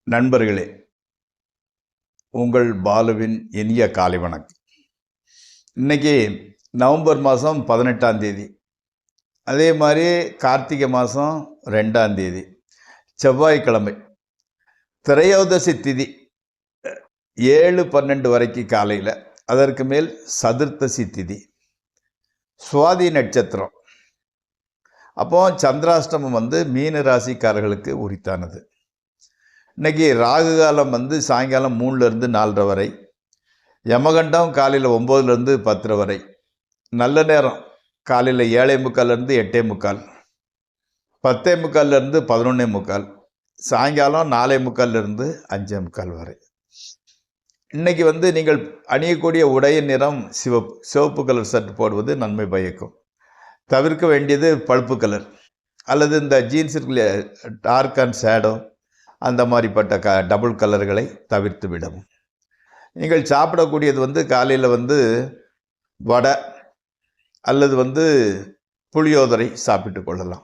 நண்பர்களே, உங்கள் பாலுவின் இனிய காலை வணக்கம். இன்னைக்கு நவம்பர் மாதம் 18ஆம் தேதி, அதே மாதிரி கார்த்திகை மாதம் 2ஆம் தேதி, செவ்வாய்க்கிழமை, திரையோதசி திதி 7:12 வரைக்கும் காலையில், அதற்கு மேல் சதுர்த்தசி திதி, சுவாதி நட்சத்திரம். அப்போ சந்திராஷ்டமம் மீன ராசிக்காரர்களுக்கு உரித்தானது. இன்றைக்கி ராகு காலம் சாயங்காலம் 3லேருந்து 4:30 வரை, யமகண்டம் காலையில் 9லேருந்து 10:30 வரை, நல்ல நேரம் காலையில் 7:45லேருந்து 8:45, 10:45லேருந்து 11:45, சாயங்காலம் 4:45லேருந்து 5:45 வரை. இன்றைக்கி நீங்கள் அணியக்கூடிய உடைய நிறம் சிவப்பு கலர் ஷர்ட் போடுவது நன்மை பயக்கும். தவிர்க்க வேண்டியது பழுப்பு கலர் அல்லது இந்த ஜீன்ஸ் இருக்குல்ல, டார்க் அண்ட் ஷேடோ, அந்த மாதிரிப்பட்ட டபுள் கலர்களை தவிர்த்து விடவும். நீங்கள் சாப்பிடக்கூடியது காலையில் வடை அல்லது புளியோதரை சாப்பிட்டு கொள்ளலாம்.